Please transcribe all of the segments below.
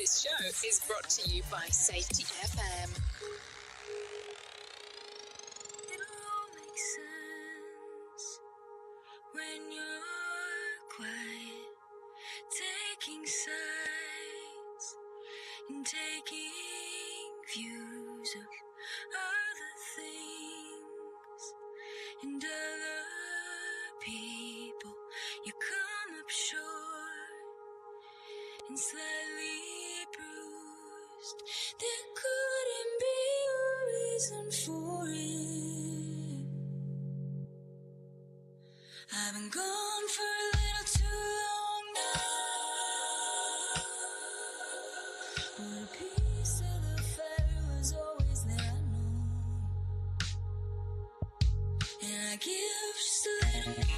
This show is brought to you by Safety FM. It'll all make sense when you're quiet, taking sides and taking views of other things and other people. You come up short and slightly bruised. There couldn't be a reason for it. I've been gone for a little too long now, but a piece of the fire was always there, I know. And I give just a little more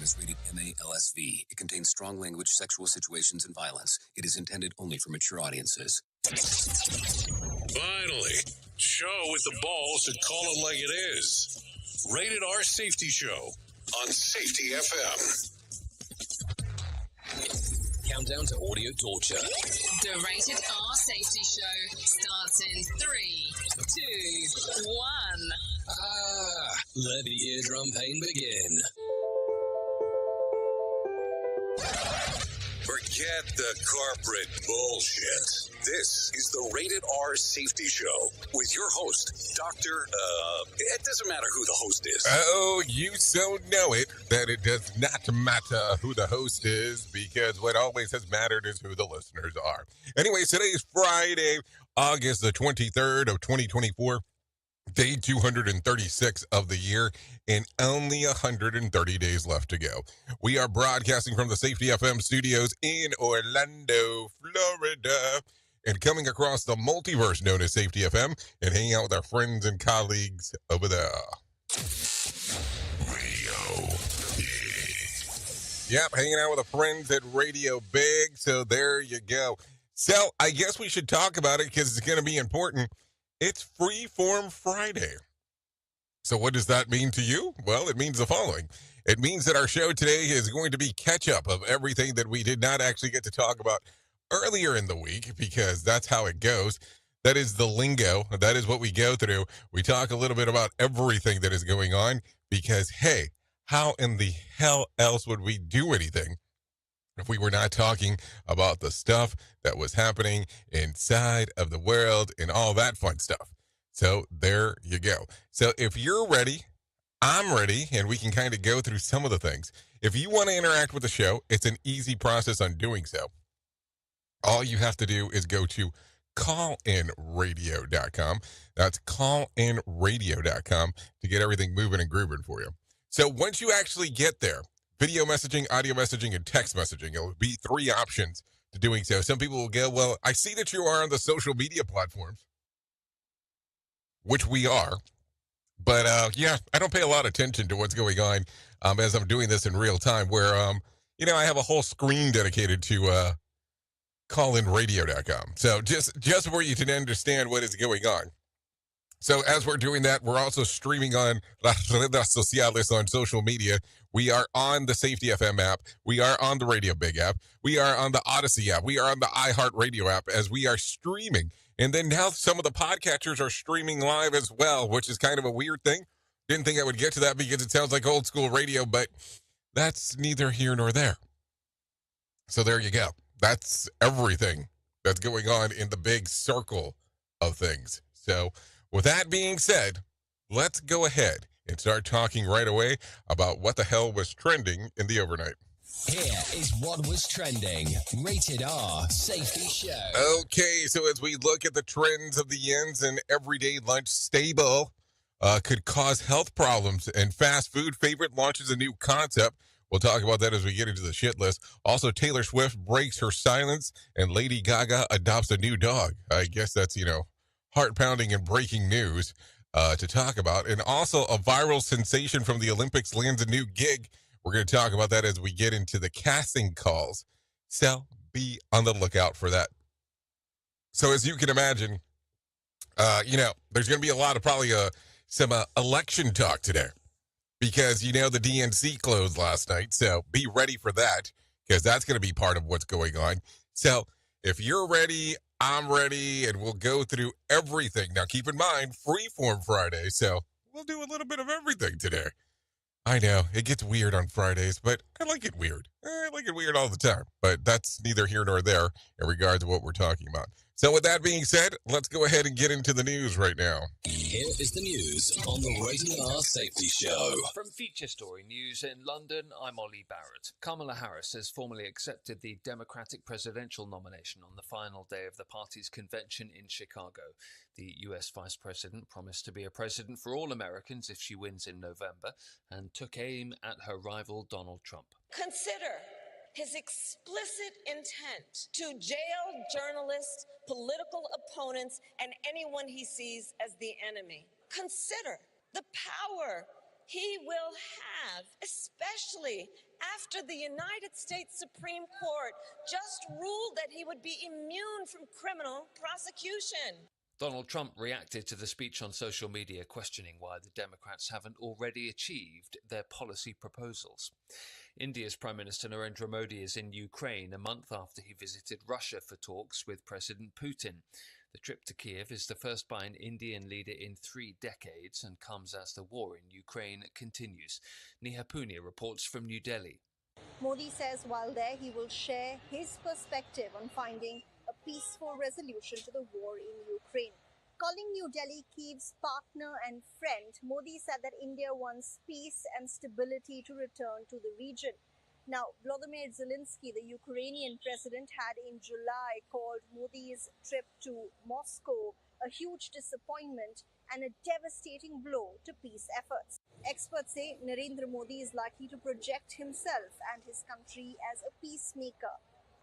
Is rated MA-LSV. It contains strong language, sexual situations, and violence. It is intended only for mature audiences. Finally, show with the balls that call it like it is. Rated R Safety Show on Safety FM. Countdown to audio torture. The Rated R Safety Show starts in 3, 2, 1. Let the eardrum pain begin. Forget the corporate bullshit. This is the Rated R Safety Show with your host, Dr. It doesn't matter who the host is. Oh, you so know it that it does not matter who the host is, because what always has mattered is who the listeners are. Anyway, today is Friday, August the 23rd of 2024. Day 236 of the year, and only 130 days left to go. We are broadcasting from the Safety FM studios in Orlando, Florida, and coming across the multiverse known as Safety FM, and hanging out with our friends and colleagues over there. Radio Big. Yep, hanging out with the friends at Radio Big, so there you go. So I guess we should talk about it because it's going to be important. It's Freeform Friday. So what does that mean to you? Well, it means the following. It means that our show today is going to be catch-up of everything that we did not actually get to talk about earlier in the week, because that's how it goes. That is the lingo. That is what we go through. We talk a little bit about everything that is going on because, hey, how in the hell else would we do anything if we were not talking about the stuff that was happening inside of the world and all that fun stuff? So there you go. So if you're ready, I'm ready, and we can kind of go through some of the things. If you want to interact with the show, it's an easy process on doing so. All you have to do is go to callinradio.com. That's callinradio.com to get everything moving and grooving for you. So once you actually get there, video messaging, audio messaging, and text messaging. It will be 3 options to doing so. Some people will go, well, I see that you are on the social media platforms, which we are. But, yeah, I don't pay a lot of attention to what's going on as I'm doing this in real time, where, I have a whole screen dedicated to callinradio.com. So just for you to understand what is going on. So as we're doing that, we're also streaming on las redes sociales on social media. We are on the Safety FM app. We are on the Radio Big app. We are on the Odyssey app. We are on the iHeartRadio app as we are streaming. And then now some of the podcatchers are streaming live as well, which is kind of a weird thing. Didn't think I would get to that because it sounds like old school radio, but that's neither here nor there. So there you go. That's everything that's going on in the big circle of things. So with that being said, let's go ahead and start talking right away about what the hell was trending in the overnight. Here is what was trending. Rated R Safety Show. Okay, so as we look at the trends of the yens and everyday lunch staple could cause health problems, and fast food favorite launches a new concept We'll talk about that as we get into the shit list. Also, Taylor Swift breaks her silence and Lady Gaga adopts a new dog. I guess that's, heart-pounding and breaking news to talk about. And also, a viral sensation from the Olympics lands a new gig. We're going to talk about that as we get into the casting calls. So be on the lookout for that. So as you can imagine, there's going to be a lot of probably some election talk today because, the DNC closed last night. So be ready for that because that's going to be part of what's going on. So if you're ready, I'm ready, and we'll go through everything. Now, keep in mind, Freeform Friday. So we'll do a little bit of everything today. I know, it gets weird on Fridays, but I like it weird. I like it weird all the time, but that's neither here nor there in regards to what we're talking about. So with that being said, let's go ahead and get into the news right now. Here is the news on the Rated R Safety Show. From Feature Story News in London, I'm Ollie Barrett. Kamala Harris has formally accepted the Democratic presidential nomination on the final day of the party's convention in Chicago. The US Vice President promised to be a president for all Americans if she wins in November and took aim at her rival Donald Trump. Consider his explicit intent to jail journalists, political opponents, and anyone he sees as the enemy. Consider the power he will have, especially after the United States Supreme Court just ruled that he would be immune from criminal prosecution. Donald Trump reacted to the speech on social media, questioning why the Democrats haven't already achieved their policy proposals. India's Prime Minister Narendra Modi is in Ukraine a month after he visited Russia for talks with President Putin. The trip to Kiev is the first by an Indian leader in 3 decades and comes as the war in Ukraine continues. Neha Punia reports from New Delhi. Modi says while there he will share his perspective on finding a peaceful resolution to the war in Ukraine. Calling New Delhi Kiev's partner and friend, Modi said that India wants peace and stability to return to the region. Now, Volodymyr Zelensky, the Ukrainian president, had in July called Modi's trip to Moscow a huge disappointment and a devastating blow to peace efforts. Experts say Narendra Modi is likely to project himself and his country as a peacemaker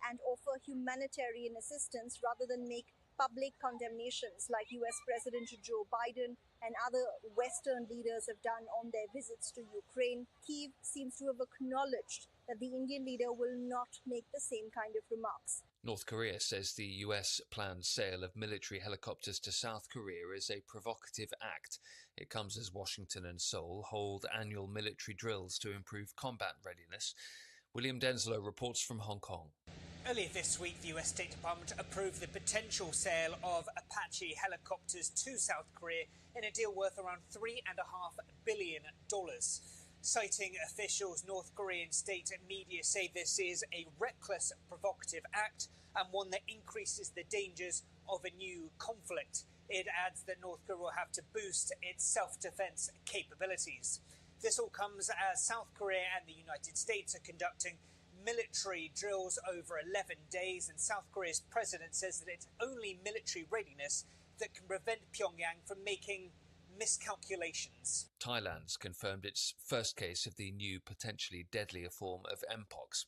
and offer humanitarian assistance rather than make public condemnations like US President Joe Biden and other Western leaders have done on their visits to Ukraine. Kyiv seems to have acknowledged that the Indian leader will not make the same kind of remarks. North Korea says the US planned sale of military helicopters to South Korea is a provocative act. It comes as Washington and Seoul hold annual military drills to improve combat readiness. William Denslow reports from Hong Kong. Earlier this week, the US State Department approved the potential sale of Apache helicopters to South Korea in a deal worth around $3.5 billion. Citing officials, North Korean state media say this is a reckless, provocative act and one that increases the dangers of a new conflict. It adds that North Korea will have to boost its self-defense capabilities. This all comes as South Korea and the United States are conducting military drills over 11 days, and South Korea's president says that it's only military readiness that can prevent Pyongyang from making miscalculations. Thailand's confirmed its first case of the new, potentially deadlier form of Mpox.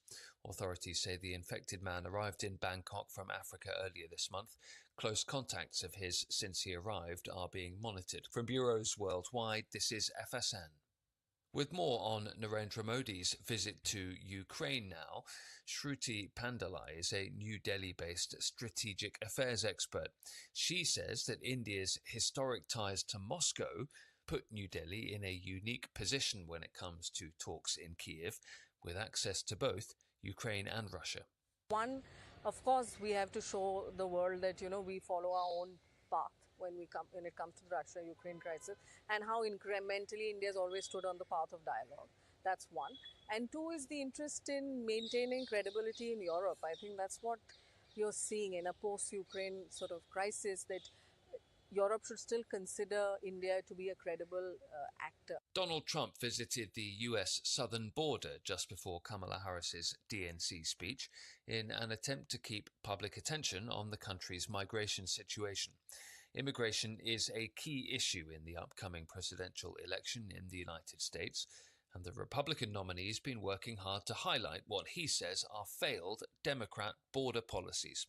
Authorities say the infected man arrived in Bangkok from Africa earlier this month. Close contacts of his since he arrived are being monitored. From bureaus worldwide, this is FSN. With more on Narendra Modi's visit to Ukraine now, Shruti Pandalai is a New Delhi-based strategic affairs expert. She says that India's historic ties to Moscow put New Delhi in a unique position when it comes to talks in Kiev, with access to both Ukraine and Russia. One, of course, we have to show the world that, we follow our own path when it comes to the Russia-Ukraine crisis, and how incrementally India has always stood on the path of dialogue. That's one. And two is the interest in maintaining credibility in Europe. I think that's what you're seeing in a post-Ukraine sort of crisis, that Europe should still consider India to be a credible actor. Donald Trump visited the US southern border just before Kamala Harris's DNC speech in an attempt to keep public attention on the country's migration situation. Immigration is a key issue in the upcoming presidential election in the United States. And the Republican nominee's been working hard to highlight what he says are failed Democrat border policies.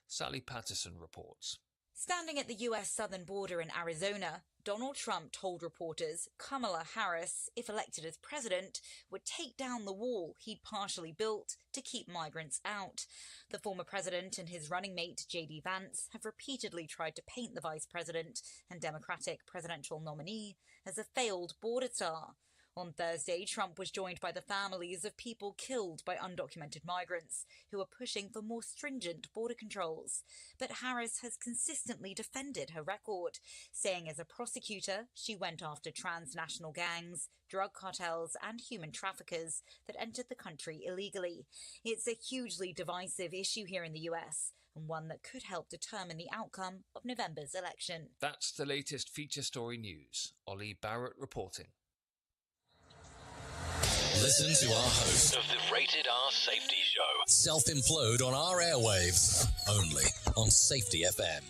Sally Patterson reports. Standing at the US southern border in Arizona, Donald Trump told reporters Kamala Harris, if elected as president, would take down the wall he'd partially built to keep migrants out. The former president and his running mate, J.D. Vance, have repeatedly tried to paint the vice president and Democratic presidential nominee as a failed border star. On Thursday, Trump was joined by the families of people killed by undocumented migrants who are pushing for more stringent border controls. But Harris has consistently defended her record, saying as a prosecutor, she went after transnational gangs, drug cartels and human traffickers that entered the country illegally. It's a hugely divisive issue here in the US, and one that could help determine the outcome of November's election. That's the latest feature story news. Ollie Barrett reporting. Listen to our host of the Rated R Safety Show. Self-implode on our airwaves. Only on Safety FM.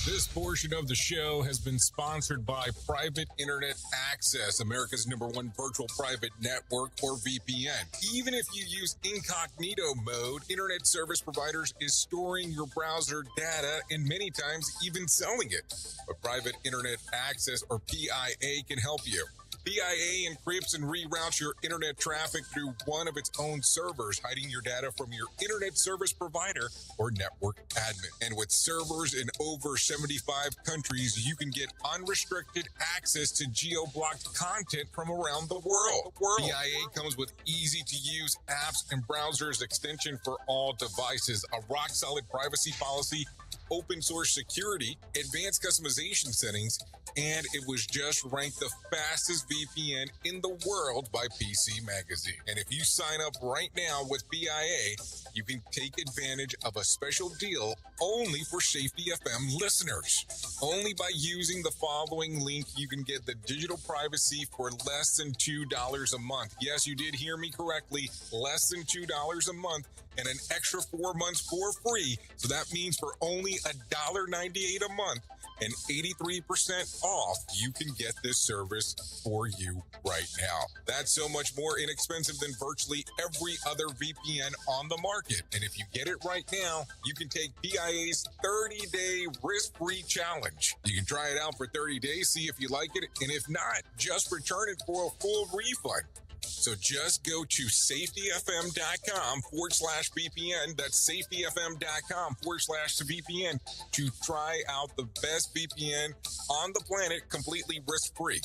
This portion of the show has been sponsored by Private Internet Access, America's #1 virtual private network, or VPN. Even if you use incognito mode, internet service providers is storing your browser data and many times even selling it. But Private Internet Access, or PIA, can help you. PIA encrypts and reroutes your internet traffic through one of its own servers, hiding your data from your internet service provider or network admin. And with servers in over 75 countries, you can get unrestricted access to geo-blocked content from around the world. PIA comes with easy-to-use apps and browsers extension for all devices, a rock-solid privacy policy, open source security, advanced customization settings, and it was just ranked the fastest VPN in the world by PC Magazine. And if you sign up right now with PIA, you can take advantage of a special deal only for Safety FM listeners. Only by using the following link, you can get the digital privacy for less than $2 a month. Yes, you did hear me correctly, less than $2 a month, and an extra 4 months for free. So that means for only $1.98 a month and 83% off, you can get this service for you right now. That's so much more inexpensive than virtually every other VPN on the market. And if you get it right now, you can take PIA's 30-day risk-free challenge. You can try it out for 30 days, see if you like it, and if not, just return it for a full refund. So just go to safetyfm.com/VPN. That's safetyfm.com/VPN to try out the best VPN on the planet completely risk-free.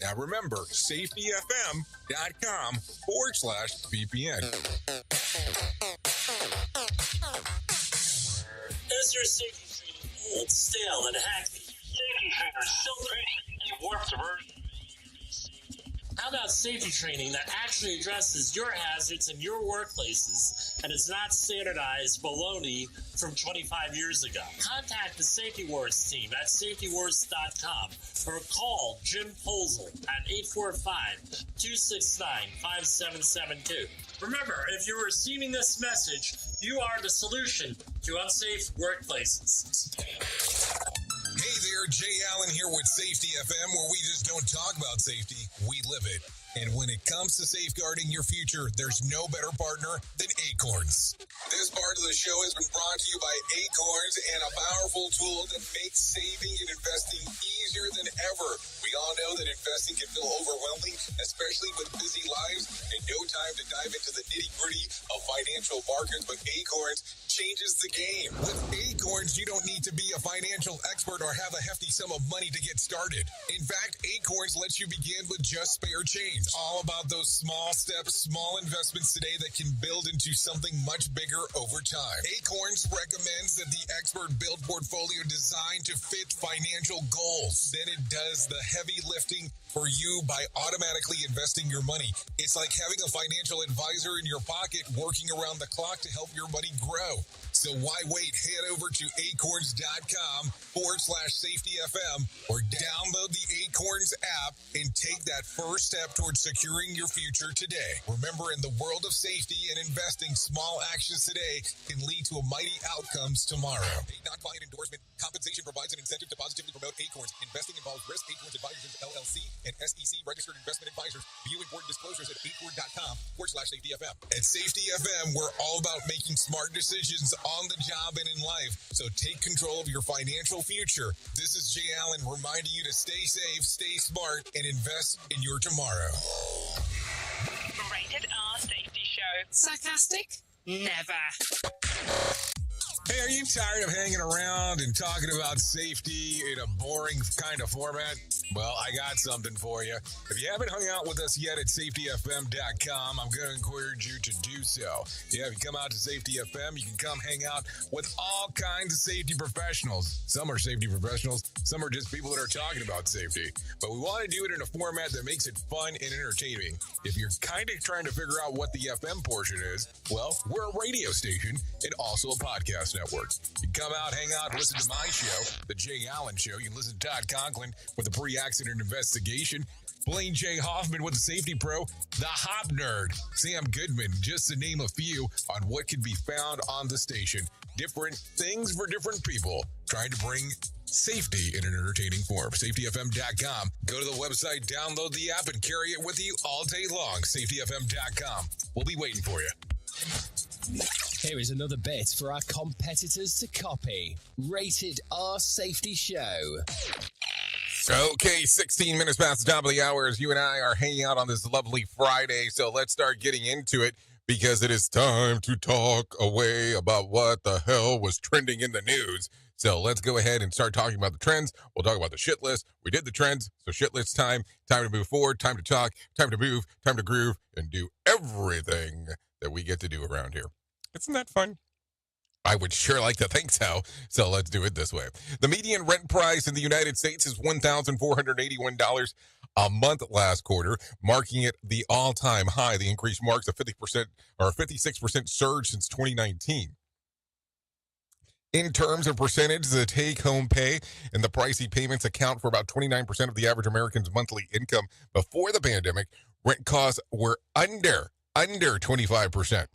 Now remember, safetyfm.com/VPN. Is your safety training old, stale, and hacky? Safety trainers still training in warped version. How about safety training that actually addresses your hazards in your workplaces and is not standardized baloney from 25 years ago? Contact the Safety Wars team at safetywars.com or call Jim Posel at 845-269-5772. Remember, if you're receiving this message, you are the solution to unsafe workplaces. Hey there, Jay Allen here with Safety FM, where we just don't talk about safety, we live it. And when it comes to safeguarding your future, there's no better partner than Acorns. This part of the show has been brought to you by Acorns and a powerful tool that makes saving and investing easier than ever. We all know that investing can feel overwhelming, especially with busy lives and no time to dive into the nitty-gritty of financial markets, but Acorns changes the game. With Acorns, you don't need to be a financial expert or have a hefty sum of money to get started. In fact, Acorns lets you begin with just spare change. All about those small steps, small investments today that can build into something much bigger over time. Acorns recommends that the expert build portfolio designed to fit financial goals. Then it does the heavy lifting for you by automatically investing your money. It's like having a financial advisor in your pocket working around the clock to help your money grow. So why wait? Head over to acorns.com/safetyfm or download the Acorns app and take that first step towards securing your future today. Remember, in the world of safety and investing, small actions today can lead to mighty outcomes tomorrow. A non-client endorsement. Compensation provides an incentive to positively promote Acorns. Investing involves risk. Acorns Advisors LLC and SEC registered investment advisors. View important disclosures at acorn.com/safetyfm. At Safety FM, we're all about making smart decisions on the job and in life. So take control of your financial future. This is Jay Allen reminding you to stay safe, stay smart, and invest in your tomorrow. Rated R Safety Show. Sarcastic? Never. Hey, are you tired of hanging around and talking about safety in a boring kind of format? Well, I got something for you. If you haven't hung out with us yet at safetyfm.com, I'm going to encourage you to do so. Yeah, if you come out to Safety FM, you can come hang out with all kinds of safety professionals. Some are safety professionals, some are just people that are talking about safety. But we want to do it in a format that makes it fun and entertaining. If you're kind of trying to figure out what the FM portion is, well, we're a radio station and also a podcast network. You can come out, hang out, listen to my show, The Jay Allen Show. You can listen to Todd Conklin with the pre-accident investigation, Blaine J. Hoffman with the Safety Pro, the Hop Nerd, Sam Goodman, just to name a few on what can be found on the station. Different things for different people, trying to bring safety in an entertaining form. SafetyFM.com. Go to the website, download the app, and carry it with you all day long. SafetyFM.com. We'll be waiting for you. Here is another bit for our competitors to copy. Rated R Safety Show. Okay, 16 minutes past the top of the hour as you and I are hanging out on this lovely Friday. So let's start getting into it because it is time to talk away about what the hell was trending in the news. So let's go ahead and start talking about the trends. We'll talk about the shit list. We did the trends, so shit list time. Time to move forward, time to talk, time to move, time to groove, and do everything that we get to do around here. Isn't that fun? I would sure like to think so. So let's do it this way. The median rent price in the United States is $1,481 a month last quarter, marking it the all-time high. The increase marks a 50% or 56% surge since 2019. In terms of percentage, the take-home pay and the pricey payments account for about 29% of the average American's monthly income. Before the pandemic, rent costs were under 25%.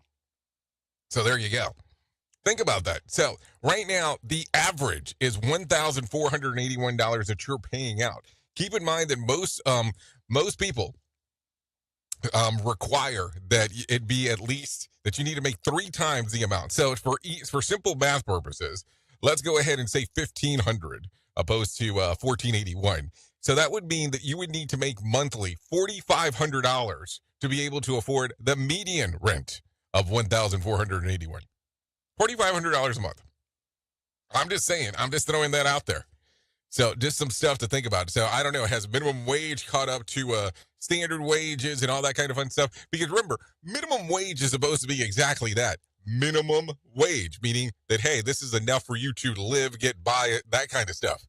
So there you go. Think about that. So right now, the average is $1,481 that you're paying out. Keep in mind that most people require that it be at least that you need to make 3 times the amount. So for simple math purposes, let's go ahead and say $1,500 opposed to $1,481. So that would mean that you would need to make monthly $4,500 to be able to afford the median rent of $1,481. $4,500 a month. I'm just saying. I'm just throwing that out there. So just some stuff to think about. So I don't know. Has minimum wage caught up to standard wages and all that kind of fun stuff? Because remember, minimum wage is supposed to be exactly that. Minimum wage, meaning that, hey, this is enough for you to live, get by, that kind of stuff.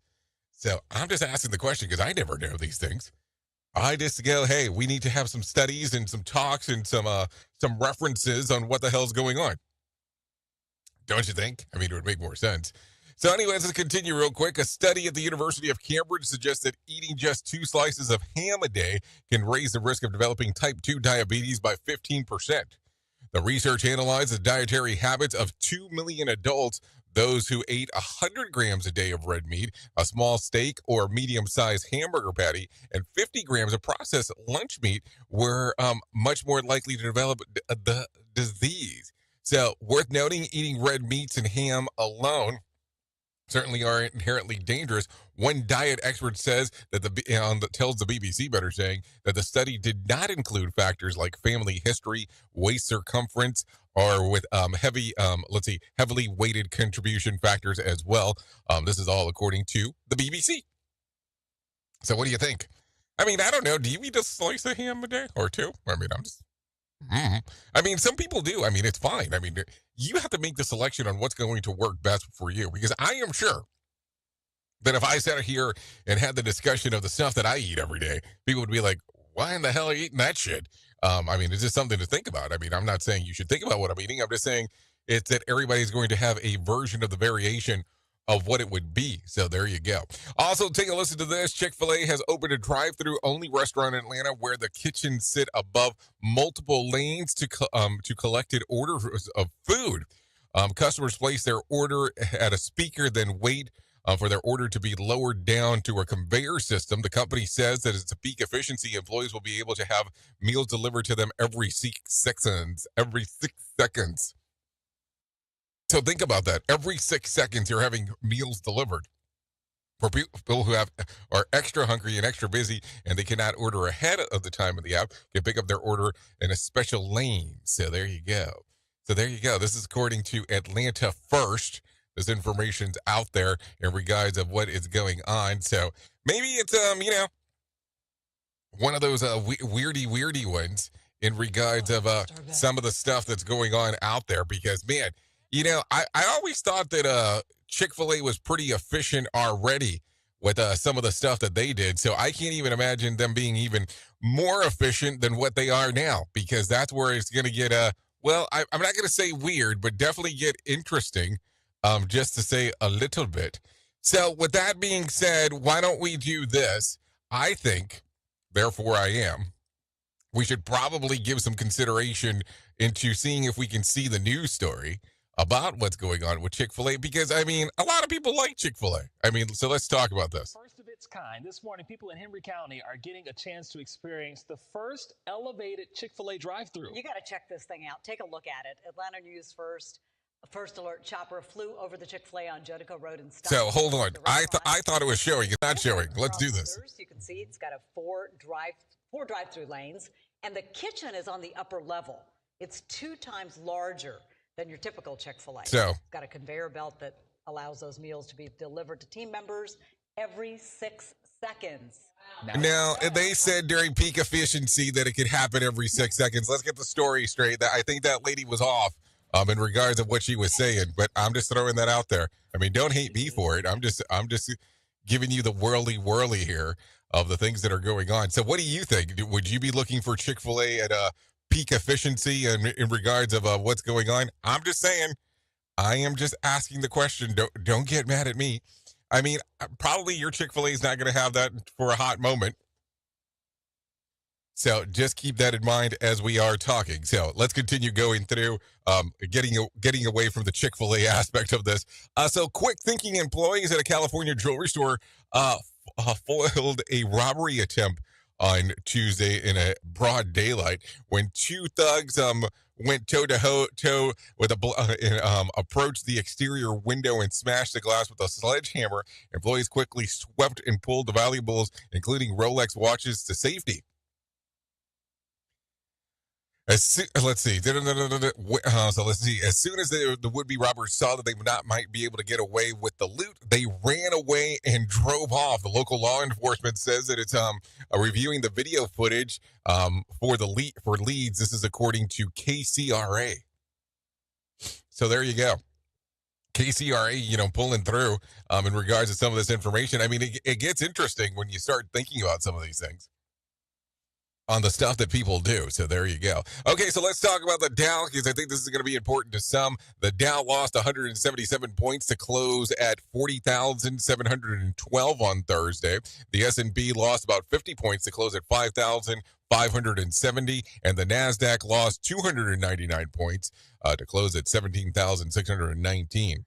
So I'm just asking the question because I never know these things. I just go, hey, we need to have some studies and some talks and some references on what the hell's going on. Don't you think? I mean, it would make more sense. So anyways, let's continue real quick. A study at the University of Cambridge suggests that eating just 2 slices of ham a day can raise the risk of developing type 2 diabetes by 15%. The research analyzed the dietary habits of 2 million adults. Those who ate 100 grams a day of red meat, a small steak or medium-sized hamburger patty, and 50 grams of processed lunch meat were much more likely to develop the disease. So, worth noting, eating red meats and ham alone certainly are inherently dangerous. One diet expert says that tells the BBC better, saying that the study did not include factors like family history, waist circumference, or with heavily weighted contribution factors as well. This is all according to the BBC. So what do you think? I mean, I don't know. Do you eat a slice of ham a day or 2? I mean, I'm just... I mean, some people do. I mean, it's fine. I mean, you have to make the selection on what's going to work best for you, because I am sure that if I sat here and had the discussion of the stuff that I eat every day, people would be like, why in the hell are you eating that shit? I mean, it's just something to think about. I mean, I'm not saying you should think about what I'm eating. I'm just saying It's that everybody's going to have a version of the variation of what it would be. So there you go. Also, take a listen to this. Chick-fil-A has opened a drive-through only restaurant in Atlanta where the kitchens sit above multiple lanes to collected orders of food. Customers place their order at a speaker, then wait for their order to be lowered down to a conveyor system. The company says that it's a peak efficiency. Employees will be able to have meals delivered to them every 6 seconds. Every 6 seconds. So think about that. Every 6 seconds, you're having meals delivered. For people who are extra hungry and extra busy, and they cannot order ahead of the time of the app, can pick up their order in a special lane. So there you go. This is according to Atlanta First. This information's out there in regards of what is going on. So maybe it's one of those weirdy ones in regards of some of the stuff that's going on out there. Because man, I always thought that Chick-fil-A was pretty efficient already with some of the stuff that they did. So I can't even imagine them being even more efficient than what they are now, because that's where it's going to get I'm not going to say weird, but definitely get interesting, just to say a little bit. So with that being said, why don't we do this? I think, therefore I am, we should probably give some consideration into seeing if we can see the news story about what's going on with Chick-fil-A, because, I mean, a lot of people like Chick-fil-A. I mean, so let's talk about this. First of its kind. This morning, people in Henry County are getting a chance to experience the first elevated Chick-fil-A drive-thru. You got to check this thing out. Take a look at it. Atlanta News First. A First Alert chopper flew over the Chick-fil-A on Jericho Road and stopped. So, hold on. I thought it was showing. It's not showing. Let's do this. You can see it's got four drive-through lanes, and the kitchen is on the upper level. It's 2 times larger than your typical Chick-fil-A. So, it's got a conveyor belt that allows those meals to be delivered to team members every 6 seconds. Now, they said during peak efficiency that it could happen every 6 seconds. Let's get the story straight. I think that lady was off in regards of what she was saying, but I'm just throwing that out there. I mean, don't hate me for it. I'm just giving you the whirly here of the things that are going on. So what do you think? Would you be looking for Chick-fil-A at peak efficiency in regards of what's going on? I'm just saying. I am just asking the question. Don't get mad at me. I mean, probably your Chick-fil-A is not going to have that for a hot moment. So just keep that in mind as we are talking. So let's continue going through getting away from the Chick-fil-A aspect of this. So quick thinking employees at a California jewelry store foiled a robbery attempt on Tuesday in a broad daylight when 2 thugs went toe-to-toe with approached the exterior window and smashed the glass with a sledgehammer. Employees quickly swept and pulled the valuables, including Rolex watches, to safety. Let's see. So let's see. As soon as the would-be robbers saw that they might be able to get away with the loot, they ran away and drove off. The local law enforcement says that it's reviewing the video footage for leads. This is according to KCRA. So there you go. KCRA, pulling through in regards to some of this information. I mean, it gets interesting when you start thinking about some of these things on the stuff that people do. So there you go. Okay, so let's talk about the Dow, because I think this is going to be important to some. The Dow lost 177 points to close at 40,712 on Thursday. The S&P lost about 50 points to close at 5,570, and the NASDAQ lost 299 points to close at 17,619.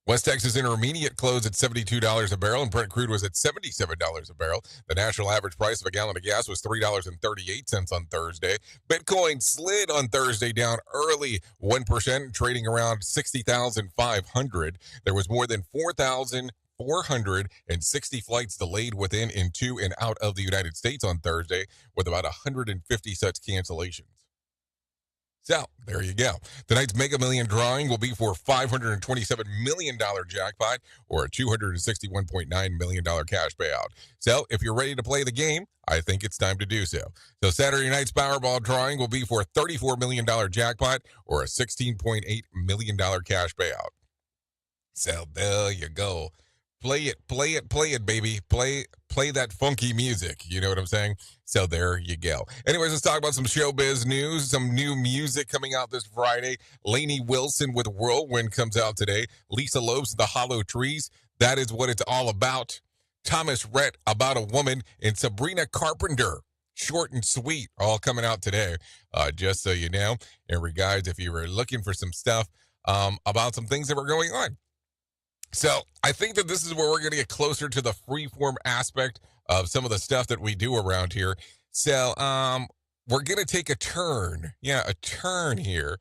West Texas Intermediate closed at $72 a barrel, and Brent crude was at $77 a barrel. The national average price of a gallon of gas was $3.38 on Thursday. Bitcoin slid on Thursday, down early 1%, trading around 60,500. There was more than 4,460 flights delayed within, into, and out of the United States on Thursday, with about 150 such cancellations. So, there you go. Tonight's Mega Million drawing will be for a $527 million jackpot or a $261.9 million cash payout. So, if you're ready to play the game, I think it's time to do so. So, Saturday night's Powerball drawing will be for a $34 million jackpot or a $16.8 million cash payout. So, there you go. Play it, baby. Play that funky music. You know what I'm saying? So there you go. Anyways, let's talk about some showbiz news. Some new music coming out this Friday. Lainey Wilson with Whirlwind comes out today. Lisa Lopes, The Hollow Trees. That is what it's all about. Thomas Rhett, About a Woman, and Sabrina Carpenter, Short and Sweet, all coming out today. Just so you know. And regards, if you were looking for some stuff about some things that were going on. So I think that this is where we're going to get closer to the freeform aspect of some of the stuff that we do around here. So we're going to take a turn. Yeah, a turn here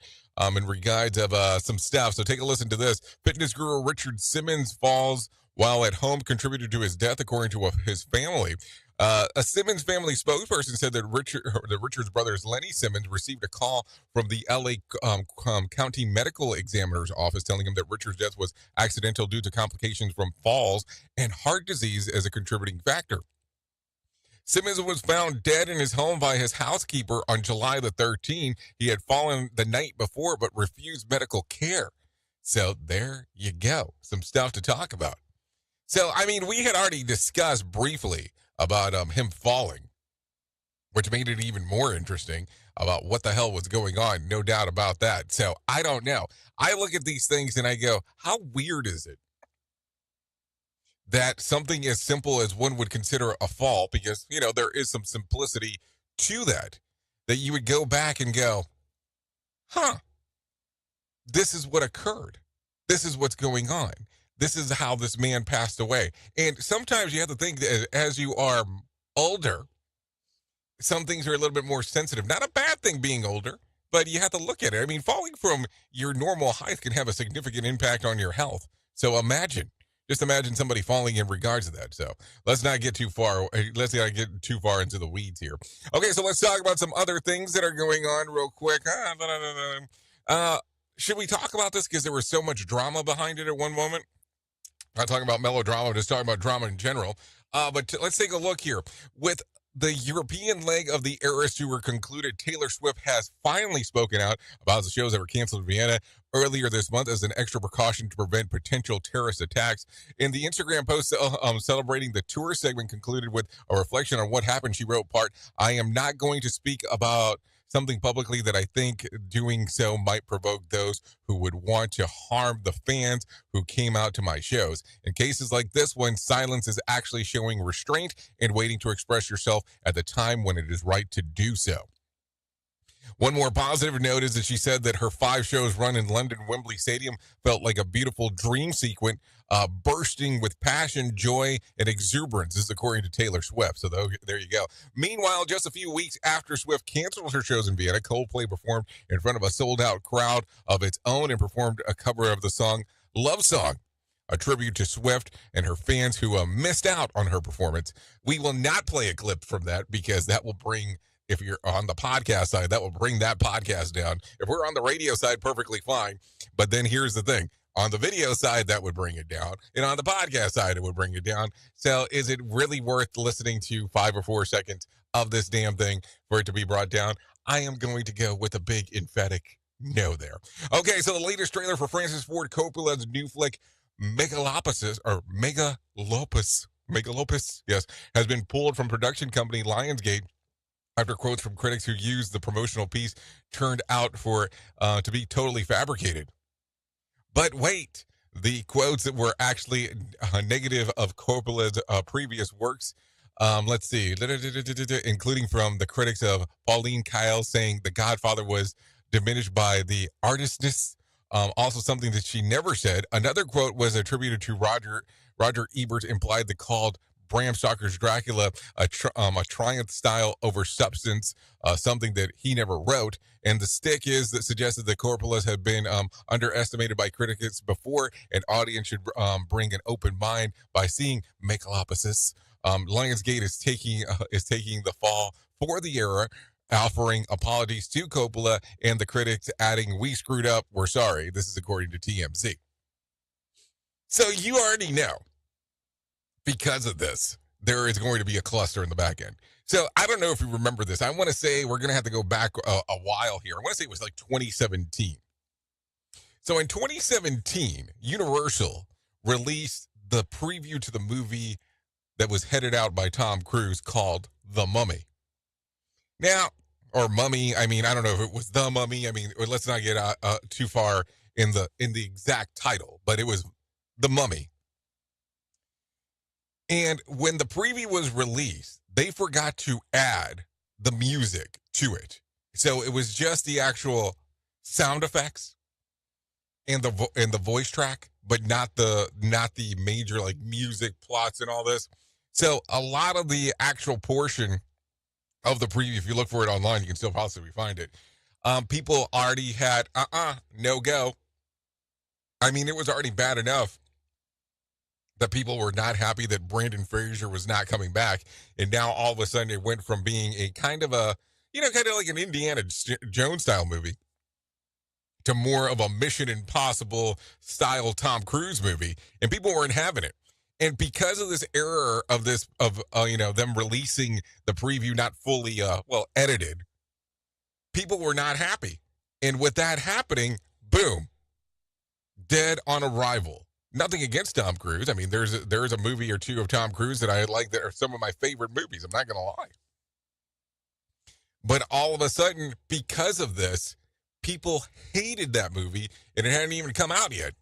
in regards of some stuff. So take a listen to this. Fitness guru Richard Simmons falls while at home, contributed to his death, according to his family. A Simmons family spokesperson said that Richard's brothers Lenny Simmons received a call from the L.A. County Medical Examiner's office telling him that Richard's death was accidental due to complications from falls and heart disease as a contributing factor. Simmons was found dead in his home by his housekeeper on July the 13th. He had fallen the night before but refused medical care. So there you go. Some stuff to talk about. So, I mean, we had already discussed briefly about him falling, which made it even more interesting about what the hell was going on. No doubt about that. So I don't know. I look at these things and I go, how weird is it that something as simple as one would consider a fall, because, you know, there is some simplicity to that you would go back and go, this is what occurred. This is what's going on. This is how this man passed away. And sometimes you have to think that as you are older, some things are a little bit more sensitive. Not a bad thing being older, but you have to look at it. I mean, falling from your normal height can have a significant impact on your health. So just imagine somebody falling in regards to that. So let's not get too far. Let's not get too far into the weeds here. Okay, so let's talk about some other things that are going on real quick. Should we talk about this because there was so much drama behind it at one moment? Not talking about melodrama, just talking about drama in general. But let's take a look here. With the European leg of the Eras Tour concluded, Taylor Swift has finally spoken out about the shows that were canceled in Vienna earlier this month as an extra precaution to prevent potential terrorist attacks. In the Instagram post celebrating the tour segment concluded with a reflection on what happened. She wrote, I am not going to speak about something publicly that I think doing so might provoke those who would want to harm the fans who came out to my shows. In cases like this one, silence is actually showing restraint and waiting to express yourself at the time when it is right to do so. One more positive note is that she said that her 5 shows run in London Wembley Stadium felt like a beautiful dream sequence, bursting with passion, joy, and exuberance. This is according to Taylor Swift. So there you go. Meanwhile, just a few weeks after Swift canceled her shows in Vienna, Coldplay performed in front of a sold-out crowd of its own and performed a cover of the song Love Song, a tribute to Swift and her fans who missed out on her performance. We will not play a clip from that because that will bring... If you're on the podcast side, that will bring that podcast down. If we're on the radio side, perfectly fine. But then here's the thing. On the video side, that would bring it down. And on the podcast side, it would bring it down. So is it really worth listening to 5 or 4 seconds of this damn thing for it to be brought down? I am going to go with a big emphatic no there. Okay, so the latest trailer for Francis Ford Coppola's new flick, Megalopus, yes, has been pulled from production company Lionsgate after quotes from critics who used the promotional piece turned out to be totally fabricated. But wait, the quotes that were actually negative of Coppola's previous works, let's see, including from the critics of Pauline Kael saying The Godfather was diminished by the artistness, also something that she never said. Another quote was attributed to Roger Ebert, implied the called Bram Stoker's Dracula a triumph style over substance, something that he never wrote. And the stick is that suggested that Coppola's have been underestimated by critics before. An audience should bring an open mind by seeing Megalopolis. Lionsgate is taking the fall for the era, offering apologies to Coppola and the critics, adding, "We screwed up. We're sorry." This is according to TMZ. So you already know. Because of this, there is going to be a cluster in the back end. So I don't know if you remember this. I want to say we're going to have to go back a while here. I want to say it was like 2017. So in 2017, Universal released the preview to the movie that was headed out by Tom Cruise called The Mummy. Now, or Mummy, I mean, I don't know if it was The Mummy. I mean, let's not get too far in the exact title, but it was The Mummy. And when the preview was released, they forgot to add the music to it. So it was just the actual sound effects and the voice track, but not the major like music plots and all this. So a lot of the actual portion of the preview, if you look for it online, you can still possibly find it. People already had no go. I mean, it was already bad enough that people were not happy that Brandon Fraser was not coming back, and now all of a sudden it went from being a kind of like an Indiana Jones style movie to more of a Mission Impossible style Tom Cruise movie, and people weren't having it. And because of this error of them releasing the preview not fully edited, people were not happy. And with that happening, boom, dead on arrival. Nothing against Tom Cruise. I mean, there's a movie or two of Tom Cruise that I like that are some of my favorite movies. I'm not going to lie. But all of a sudden, because of this, people hated that movie, and it hadn't even come out yet.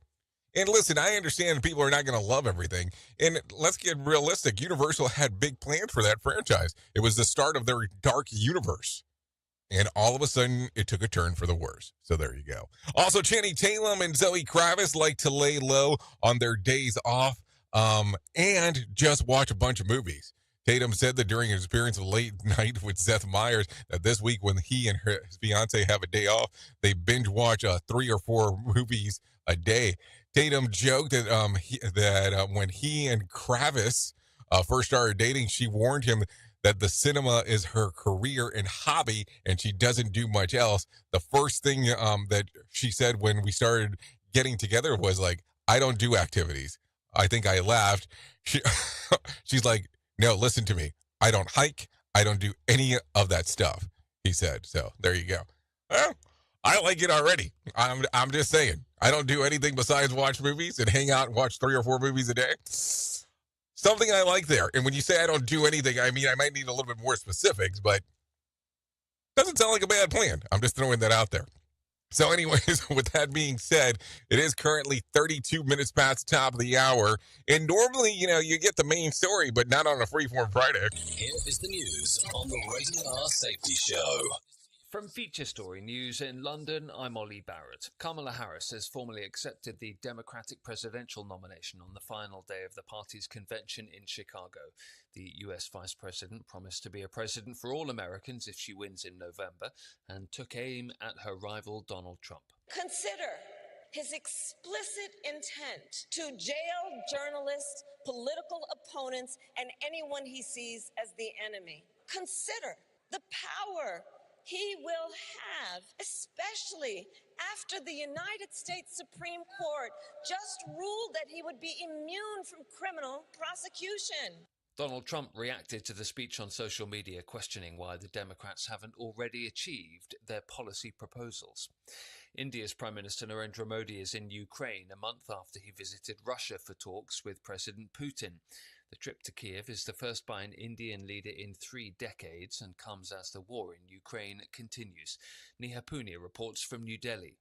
And listen, I understand people are not going to love everything. And let's get realistic. Universal had big plans for that franchise. It was the start of their dark universe. And all of a sudden, it took a turn for the worse. So there you go. Also, Channing Tatum and Zoe Kravitz like to lay low on their days off and just watch a bunch of movies. Tatum said that during his appearance of Late Night with Seth Meyers, that this week when he and his fiance have a day off, they binge watch 3 or 4 movies a day. Tatum joked that when he and Kravitz first started dating, she warned him that the cinema is her career and hobby, and she doesn't do much else. The first thing that she said when we started getting together was like, I don't do activities. I think I laughed. She's like, no, listen to me. I don't hike. I don't do any of that stuff, he said. So there you go. Well, I like it already. I'm just saying. I don't do anything besides watch movies and hang out and watch 3 or 4 movies a day. Something I like there. And when you say I don't do anything, I mean, I might need a little bit more specifics, but doesn't sound like a bad plan. I'm just throwing that out there. So anyways, with that being said, it is currently 32 minutes past the top of the hour. And normally, you get the main story, but not on a Freeform Friday. Here is the news on the Rated R Safety Show. From Feature Story News in London, I'm Ollie Barrett. Kamala Harris has formally accepted the Democratic presidential nomination on the final day of the party's convention in Chicago. The US Vice President promised to be a president for all Americans if she wins in November and took aim at her rival Donald Trump. Consider his explicit intent to jail journalists, political opponents, and anyone he sees as the enemy. Consider the power he will have, especially after the United States Supreme Court just ruled that he would be immune from criminal prosecution. Donald Trump reacted to the speech on social media, questioning why the Democrats haven't already achieved their policy proposals. India's Prime Minister Narendra Modi is in Ukraine a month after he visited Russia for talks with President Putin. The trip to Kiev is the first by an Indian leader in 3 decades and comes as the war in Ukraine continues. Neha Punia reports from New Delhi.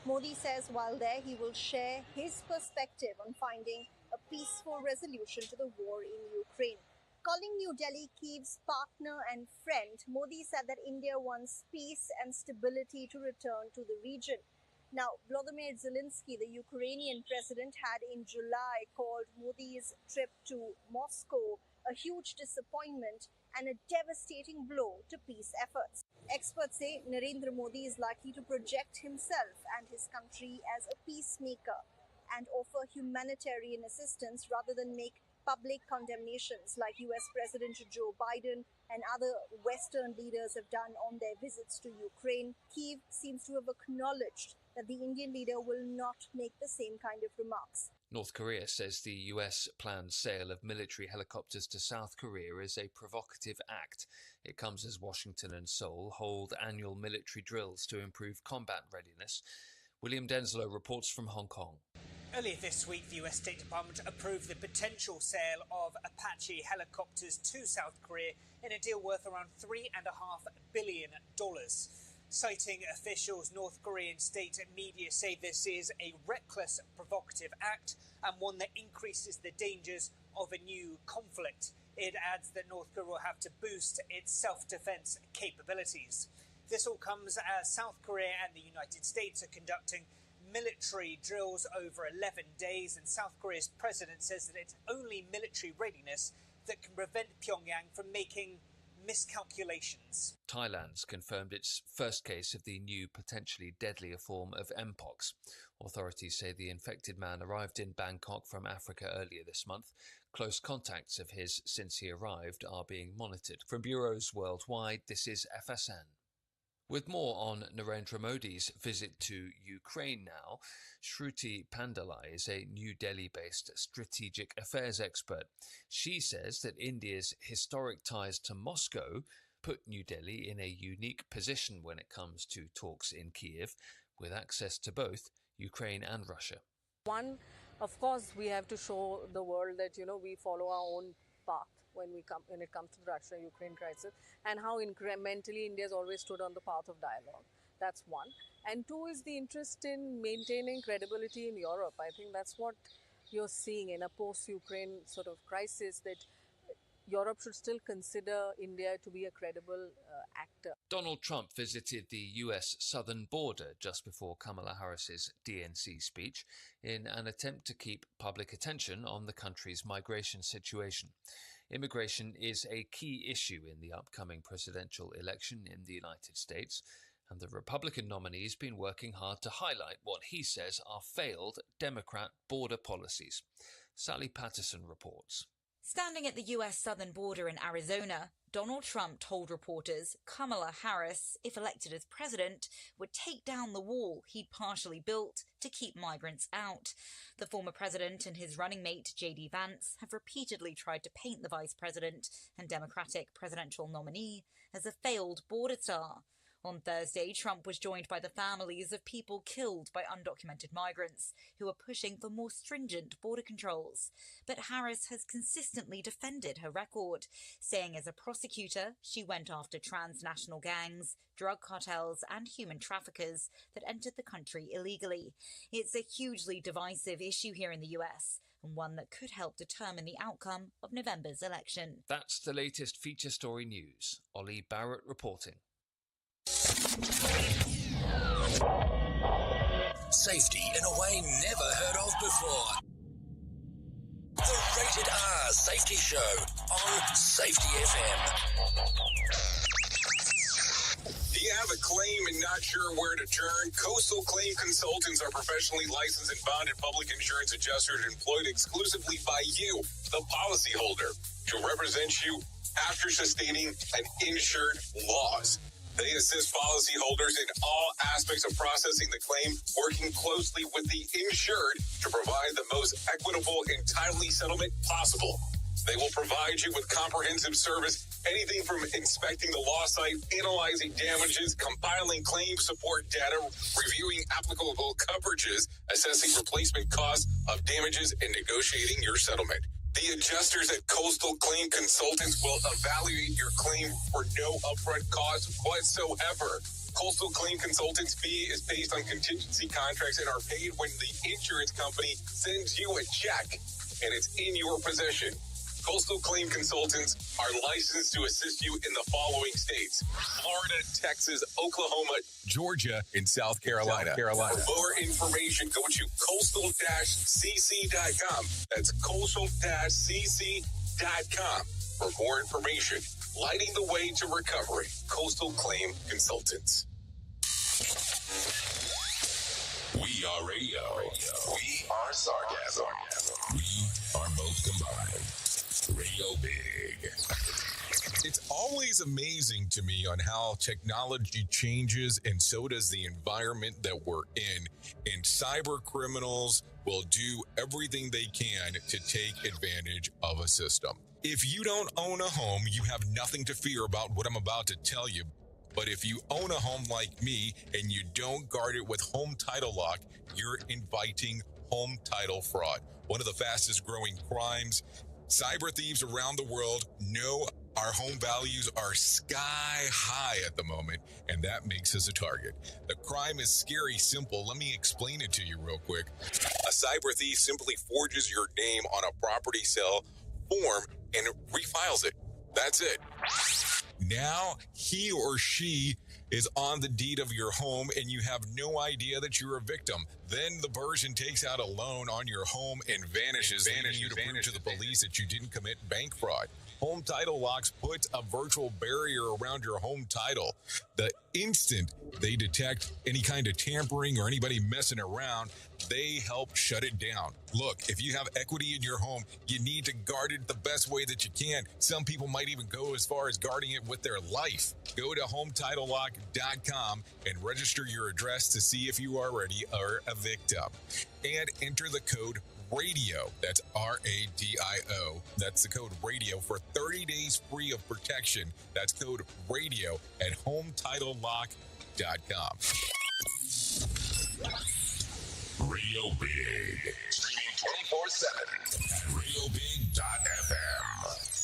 Modi says while there he will share his perspective on finding a peaceful resolution to the war in Ukraine. Calling New Delhi Kiev's partner and friend, Modi said that India wants peace and stability to return to the region. Now, Volodymyr Zelensky, the Ukrainian president, had in July called Modi's trip to Moscow a huge disappointment and a devastating blow to peace efforts. Experts say Narendra Modi is likely to project himself and his country as a peacemaker and offer humanitarian assistance rather than make public condemnations like US President Joe Biden and other Western leaders have done on their visits to Ukraine. Kyiv seems to have acknowledged that the Indian leader will not make the same kind of remarks. North Korea says the US planned sale of military helicopters to South Korea is a provocative act. It comes as Washington and Seoul hold annual military drills to improve combat readiness, William Denslow reports from Hong Kong. Earlier this week, the US State Department approved the potential sale of Apache helicopters to South Korea in a deal worth around $3.5 billion. Citing officials, North Korean state media say this is a reckless, provocative act and one that increases the dangers of a new conflict. It adds that North Korea will have to boost its self-defense capabilities. This all comes as South Korea and the United States are conducting military drills over 11 days, and South Korea's president says that it's only military readiness that can prevent Pyongyang from making miscalculations. Thailand's confirmed its first case of the new potentially deadlier form of mpox. Authorities say the infected man arrived in Bangkok from Africa earlier this month. Close contacts of his since he arrived are being monitored. From bureaus worldwide, this is FSN. With more on Narendra Modi's visit to Ukraine now, Shruti Pandalai is a New Delhi-based strategic affairs expert. She says that India's historic ties to Moscow put New Delhi in a unique position when it comes to talks in Kiev, with access to both Ukraine and Russia. One, of course, we have to show the world that, we follow our own path when it comes to the Russia-Ukraine crisis, and how incrementally India has always stood on the path of dialogue. That's one. And two is the interest in maintaining credibility in Europe. I think that's what you're seeing in a post-Ukraine sort of crisis, that Europe should still consider India to be a credible actor. Donald Trump visited the US southern border just before Kamala Harris's DNC speech in an attempt to keep public attention on the country's migration situation. Immigration is a key issue in the upcoming presidential election in the United States, and the Republican nominee has been working hard to highlight what he says are failed Democrat border policies. Sally Patterson reports. Standing at the US southern border in Arizona, Donald Trump told reporters Kamala Harris, if elected as president, would take down the wall he'd partially built to keep migrants out. The former president and his running mate, J.D. Vance, have repeatedly tried to paint the vice president and Democratic presidential nominee as a failed border star. On Thursday, Trump was joined by the families of people killed by undocumented migrants who are pushing for more stringent border controls. But Harris has consistently defended her record, saying as a prosecutor, she went after transnational gangs, drug cartels and human traffickers that entered the country illegally. It's a hugely divisive issue here in the US, and one that could help determine the outcome of November's election. That's the latest feature story news. Ollie Barrett reporting. Safety in a way never heard of before. The Rated R Safety Show on Safety FM. Do you have a claim and not sure where to turn? Coastal Claim Consultants are professionally licensed and bonded public insurance adjusters employed exclusively by you, the policyholder, to represent you after sustaining an insured loss. They assist policyholders in all aspects of processing the claim, working closely with the insured to provide the most equitable and timely settlement possible. They will provide you with comprehensive service, anything from inspecting the loss site, analyzing damages, compiling claim support data, reviewing applicable coverages, assessing replacement costs of damages, and negotiating your settlement. The adjusters at Coastal Claim Consultants will evaluate your claim for no upfront cost whatsoever. Coastal Claim Consultants' fee is based on contingency contracts and are paid when the insurance company sends you a check and it's in your possession. Coastal Claim Consultants are licensed to assist you in the following states: Florida, Texas, Oklahoma, Georgia, and South Carolina. For more information, go to coastal-cc.com. That's coastal-cc.com. For more information, lighting the way to recovery. Coastal Claim Consultants. We are radio. We are sarcasm. We are both combined. Radio Big. It's always amazing to me on how technology changes, and so does the environment that we're in. And cyber criminals will do everything they can to take advantage of a system. If you don't own a home, you have nothing to fear about what I'm about to tell you. But if you own a home like me and you don't guard it with home title lock, you're inviting home title fraud. One of the fastest growing crimes. Cyber thieves around the world know our home values are sky high at the moment, and that makes us a target. The crime is scary simple. Let me explain it to you real quick. A cyber thief simply forges your name on a property sale form and refiles it. That's it. Now he or she is on the deed of your home and you have no idea that you're a victim. Then the person takes out a loan on your home and vanishes, leaving you to prove to the police that you didn't commit bank fraud. Home Title Locks puts a virtual barrier around your home title. The instant they detect any kind of tampering or anybody messing around, they help shut it down. Look, if you have equity in your home, you need to guard it the best way that you can. Some people might even go as far as guarding it with their life. Go to HometitleLock.com and register your address to see if you already are a victim. And enter the code RADIO. That's RADIO. That's the code RADIO for 30 days free of protection. That's code RADIO at HometitleLock.com. Radio Big. Streaming 24/7 at RadioBig.fm.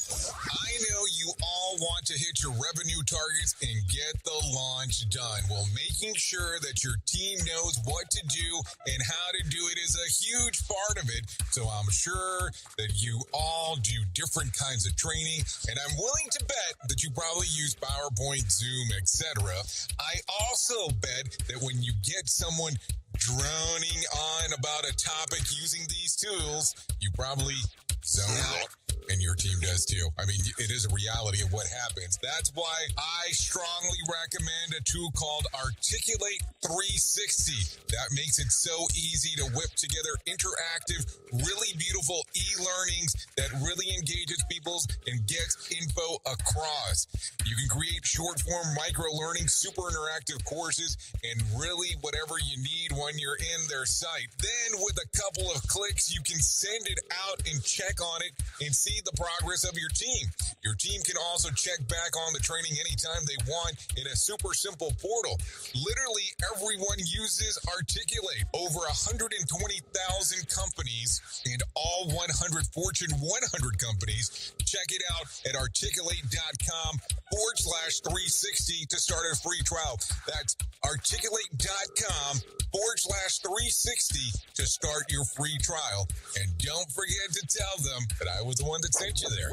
I know you all want to hit your revenue targets and get the launch done. Well, making sure that your team knows what to do and how to do it is a huge part of it. So I'm sure that you all do different kinds of training, and I'm willing to bet that you probably use PowerPoint, Zoom, etc. I also bet that when you get someone droning on about a topic using these tools, you probably zone out. And your team does too. I mean, it is a reality of what happens. That's why I strongly recommend a tool called Articulate 360. That makes it so easy to whip together interactive, really beautiful e-learnings that really engages people and gets info across. You can create short-form micro-learning, super interactive courses, and really whatever you need when you're in their site. Then with a couple of clicks, you can send it out and check on it and see the progress of your team. Your team can also check back on the training anytime they want in a super simple portal. Literally everyone uses Articulate. Over 120,000 companies and all 100 Fortune 100 companies. Check it out at articulate.com/360 to start a free trial. That's articulate.com/360 to start your free trial. And don't forget to tell them that I was the one that sent you there.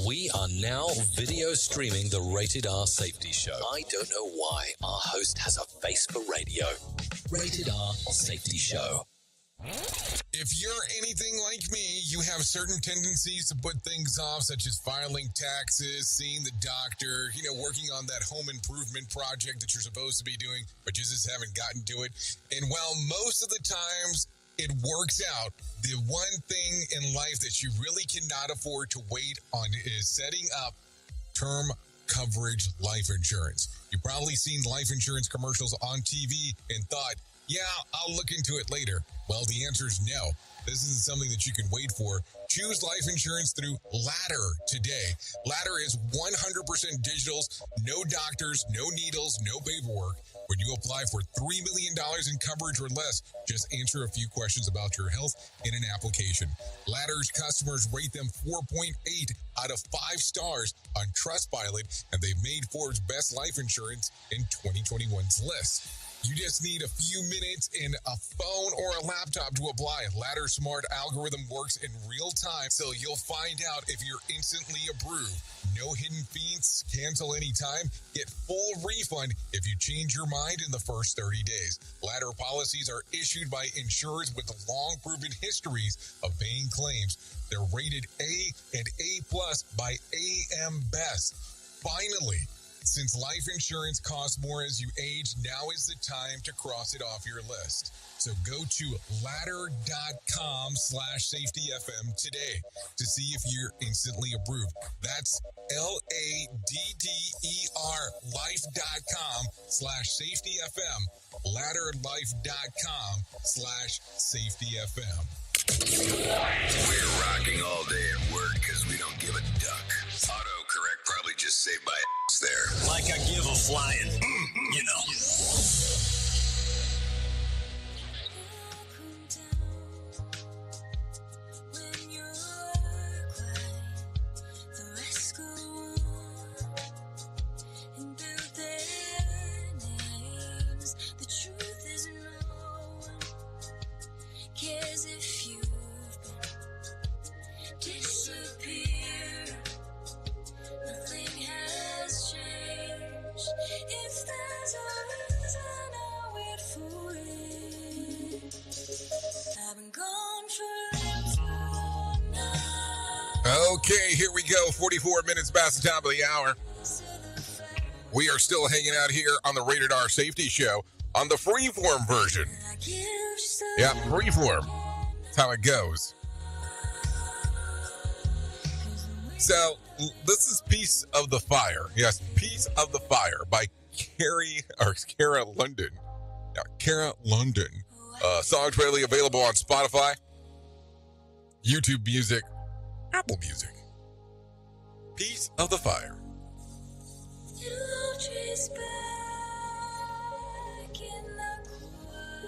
We are now video streaming the Rated R Safety Show. I don't know why our host has a face for radio. Rated R Safety Show. If you're anything like me, you have certain tendencies to put things off, such as filing taxes, seeing the doctor, working on that home improvement project that you're supposed to be doing, but you just haven't gotten to it. And while most of the times it works out, the one thing in life that you really cannot afford to wait on is setting up term coverage life insurance. You've probably seen life insurance commercials on TV and thought, yeah, I'll look into it later. Well, the answer is no. This isn't something that you can wait for. Choose life insurance through Ladder today. Ladder is 100% digital, no doctors, no needles, no paperwork. When you apply for $3 million in coverage or less, just answer a few questions about your health in an application. Ladder's customers rate them 4.8 out of 5 stars on Trustpilot, and they've made Forbes' best life insurance in 2021's list. You just need a few minutes and a phone or a laptop to apply. Ladder's smart algorithm works in real time, so you'll find out if you're instantly approved. No hidden fees, cancel anytime, get full refund if you change your mind in the first 30 days. Ladder policies are issued by insurers with long proven histories of paying claims. They're rated A and A+ by AM Best. Finally, since life insurance costs more as you age, now is the time to cross it off your list. So go to ladder.com/safetyfm today to see if you're instantly approved. That's LADDER life.com/safetyfm. Ladderlife.com/safetyfm. We're rocking all day at work because we don't give a duck. Autocorrect probably just saved my ass there. Like I give a flying, you know. Okay, here we go. 44 minutes past the top of the hour. We are still hanging out here on the Rated R Safety Show on the freeform version. Yeah, freeform. That's how it goes. So, this is Piece of the Fire. Yes, Piece of the Fire by Kara London. Yeah, Kara London. Song's readily available on Spotify, YouTube Music, Apple Music. Piece of the Fire.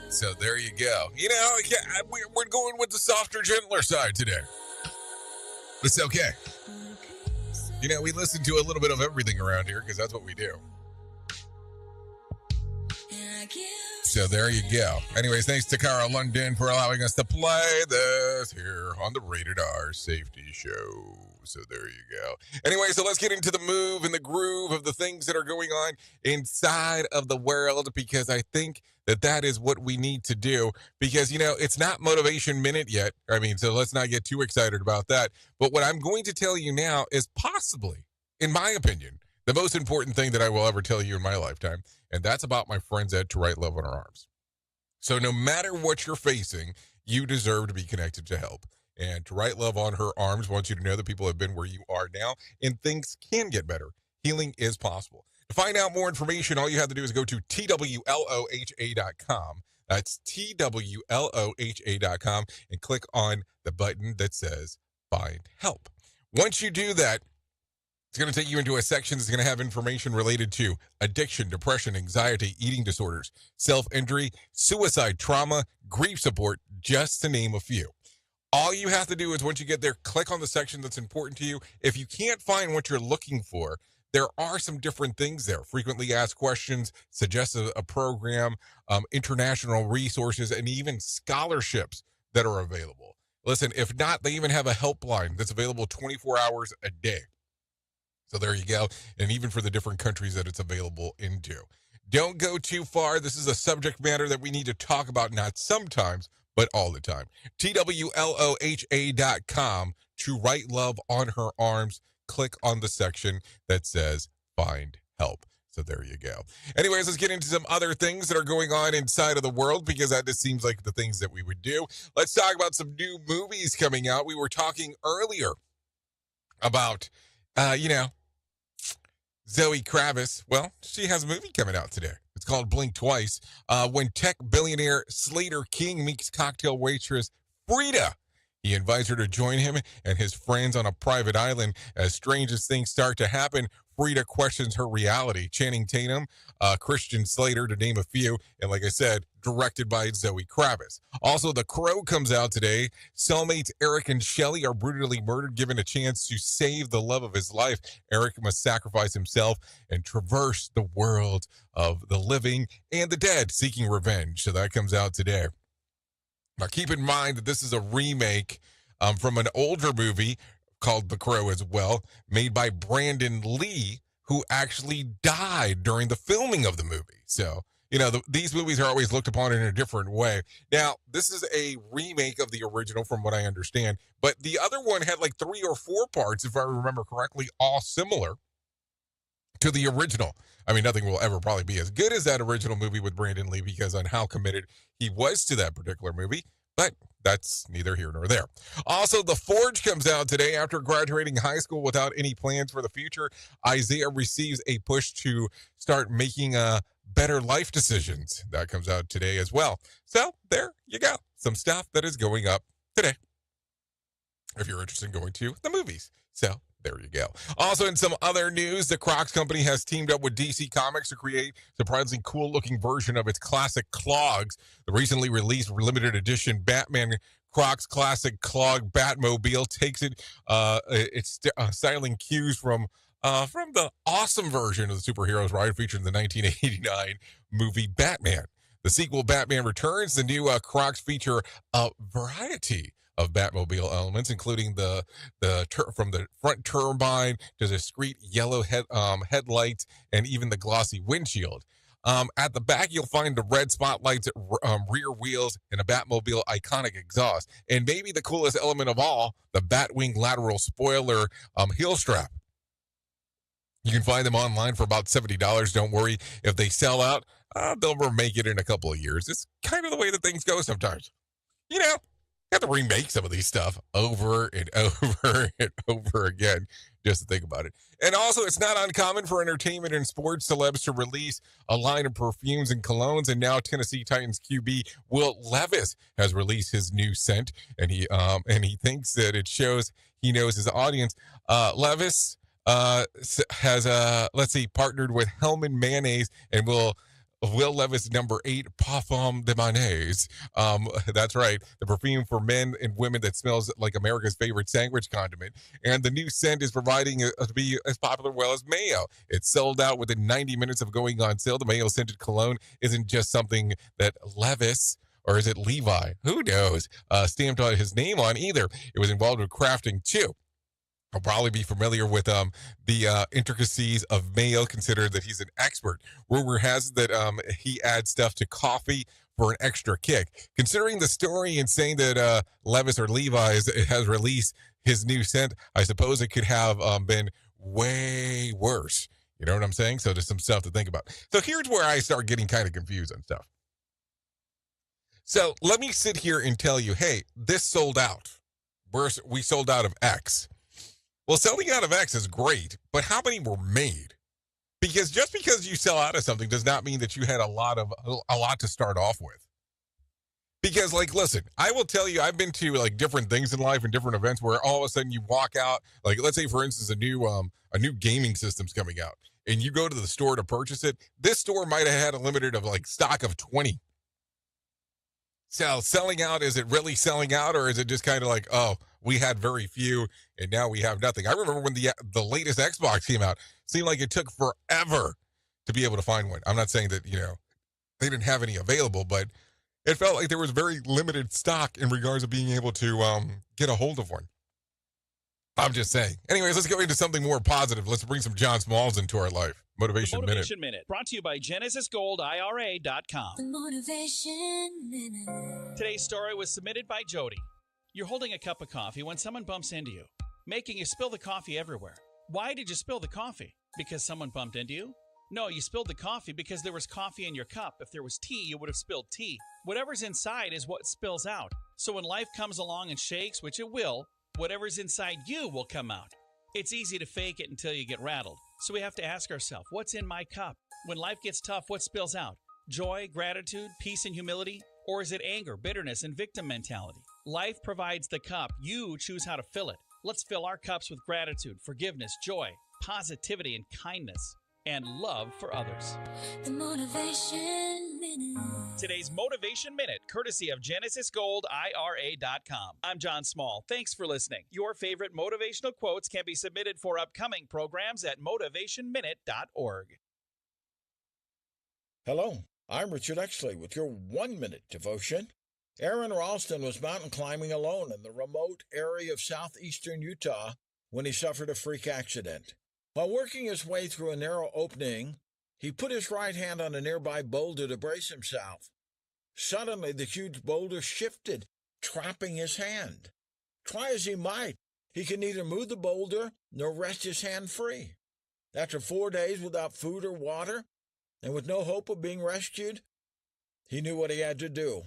So there you go. You know, we're going with the softer, gentler side today. It's okay. You know, we listen to a little bit of everything around here because that's what we do. So there you go. Anyways, thanks to Cara London for allowing us to play this here on the Rated R Safety Show. So there you go. Anyway, so let's get into the move and the groove of the things that are going on inside of the world, because I think that is what we need to do, because, you know, it's not Motivation Minute yet. I mean, so let's not get too excited about that. But what I'm going to tell you now is possibly, in my opinion, the most important thing that I will ever tell you in my lifetime, and that's about my friends at To Write Love on Our Arms. So no matter what you're facing, you deserve to be connected to help. And To Write Love on Her Arms wants you to know that people have been where you are now, and things can get better. Healing is possible. To find out more information, all you have to do is go to twloha.com. That's twloha.com, and click on the button that says Find Help. Once you do that, it's going to take you into a section that's going to have information related to addiction, depression, anxiety, eating disorders, self-injury, suicide, trauma, grief support, just to name a few. All you have to do is, once you get there, click on the section that's important to you. If you can't find what you're looking for, there are some different things there. Frequently asked questions, suggest a program, international resources, and even scholarships that are available. Listen, if not, they even have a helpline that's available 24 hours a day. So there you go. And even for the different countries that it's available into. Don't go too far. This is a subject matter that we need to talk about, not sometimes, but all the time. twloha.com, To Write Love on Her Arms. Click on the section that says Find Help. So there you go. Anyways, let's get into some other things that are going on inside of the world, because that just seems like the things that we would do. Let's talk about some new movies coming out. We were talking earlier about, Zoe Kravitz. Well, she has a movie coming out today. It's called Blink Twice. When tech billionaire Slater King meets cocktail waitress Frida, he invites her to join him and his friends on a private island. As strangest things start to happen, Frida questions her reality. Channing Tatum, Christian Slater, to name a few. And like I said, directed by Zoe Kravitz. Also, The Crow comes out today. Cellmates Eric and Shelley are brutally murdered. Given a chance to save the love of his life, Eric must sacrifice himself and traverse the world of the living and the dead, seeking revenge. So that comes out today. Now, keep in mind that this is a remake from an older movie called The Crow as well, made by Brandon Lee, who actually died during the filming of the movie. So, these movies are always looked upon in a different way. Now, this is a remake of the original from what I understand, but the other one had like 3 or 4 parts, if I remember correctly, all similar to the original. I mean, nothing will ever probably be as good as that original movie with Brandon Lee, because on how committed he was to that particular movie, but that's neither here nor there. Also, The Forge comes out today. After graduating high school without any plans for the future, Isaiah receives a push to start making better life decisions. That comes out today as well. So there you go. Some stuff that is going up today, if you're interested in going to the movies. So There you go. Also, in some other news, the Crocs company has teamed up with DC Comics to create a surprisingly cool-looking version of its classic clogs. The recently released limited edition Batman Crocs Classic Clog Batmobile takes its styling cues from the awesome version of the superheroes ride featured in the 1989 movie Batman. The sequel, Batman Returns, the new Crocs feature a variety of Batmobile elements, including from the front turbine to the discreet yellow headlights and even the glossy windshield. At the back, you'll find the red spotlights, rear wheels, and a Batmobile iconic exhaust. And maybe the coolest element of all, the Batwing lateral spoiler heel strap. You can find them online for about $70. Don't worry if they sell out. They'll remake it in a couple of years. It's kind of the way that things go sometimes. You know, you have to remake some of these stuff over and over and over again just to think about it. And also, it's not uncommon for entertainment and sports celebs to release a line of perfumes and colognes. And now Tennessee Titans QB Will Levis has released his new scent, and he thinks that it shows he knows his audience. Levis has partnered with Hellman Mayonnaise and Will Levis number 8 Parfum de Mayonnaise. That's right, the perfume for men and women that smells like America's favorite sandwich condiment. And the new scent is providing to be as popular well as mayo. It's sold out within 90 minutes of going on sale. The mayo scented cologne isn't just something that Levis, or is it Levi? Who knows? Stamped on his name on either. It was involved with crafting too. I'll probably be familiar with the intricacies of mayo, consider that he's an expert. Rumor has it that he adds stuff to coffee for an extra kick. Considering the story and saying that Levis or Levi has released his new scent, I suppose it could have been way worse. You know what I'm saying? So there's some stuff to think about. So here's where I start getting kind of confused on stuff. So let me sit here and tell you, hey, this sold out. We sold out of X. Well, selling out of X is great, but how many were made? Because just because you sell out of something does not mean that you had a lot to start off with. Because, like, listen, I will tell you, I've been to like different things in life and different events where all of a sudden you walk out, like, let's say, for instance, a new gaming system's coming out, and you go to the store to purchase it. This store might have had a limited of like stock of 20. So selling out, is it really selling out, or is it just kind of like, oh, we had very few and now we have nothing? I remember when the latest Xbox came out, it seemed like it took forever to be able to find one. I'm not saying that, they didn't have any available, but it felt like there was very limited stock in regards to being able to get a hold of one. I'm just saying. Anyways, let's go into something more positive. Let's bring some John Smalls into our life. Motivation Minute. Brought to you by GenesisGoldIRA.com. The Motivation Minute. Today's story was submitted by Jody. You're holding a cup of coffee when someone bumps into you, making you spill the coffee everywhere. Why did you spill the coffee? Because someone bumped into you? No, you spilled the coffee because there was coffee in your cup. If there was tea, you would have spilled tea. Whatever's inside is what spills out. So when life comes along and shakes, which it will, whatever's inside you will come out. It's easy to fake it until you get rattled. So we have to ask ourselves, what's in my cup? When life gets tough, what spills out? Joy, gratitude, peace, and humility? Or is it anger, bitterness, and victim mentality? Life provides the cup. You choose how to fill it. Let's fill our cups with gratitude, forgiveness, joy, positivity, and kindness, and love for others. The Motivation Minute. Today's Motivation Minute, courtesy of GenesisGoldIRA.com. I'm John Small. Thanks for listening. Your favorite motivational quotes can be submitted for upcoming programs at motivationminute.org. Hello, I'm Richard Exley with your 1-minute devotion. Aaron Ralston was mountain climbing alone in the remote area of southeastern Utah when he suffered a freak accident. While working his way through a narrow opening, he put his right hand on a nearby boulder to brace himself. Suddenly, the huge boulder shifted, trapping his hand. Try as he might, he could neither move the boulder nor wrest his hand free. After 4 days without food or water, and with no hope of being rescued, he knew what he had to do.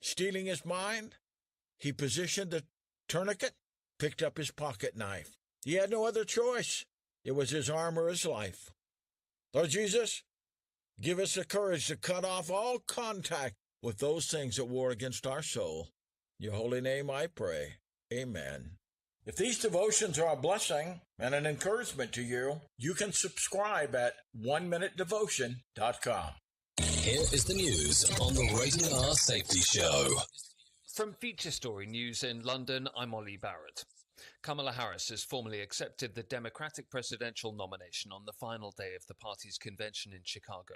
Steeling his mind, he positioned the tourniquet, picked up his pocket knife. He had no other choice. It was his arm or his life. Lord Jesus, give us the courage to cut off all contact with those things that war against our soul. In your holy name I pray. Amen. If these devotions are a blessing and an encouragement to you, you can subscribe at oneminutedevotion.com. Here is the news on the Rated R Safety Show. From Feature Story News in London, I'm Ollie Barrett. Kamala Harris has formally accepted the Democratic presidential nomination on the final day of the party's convention in Chicago.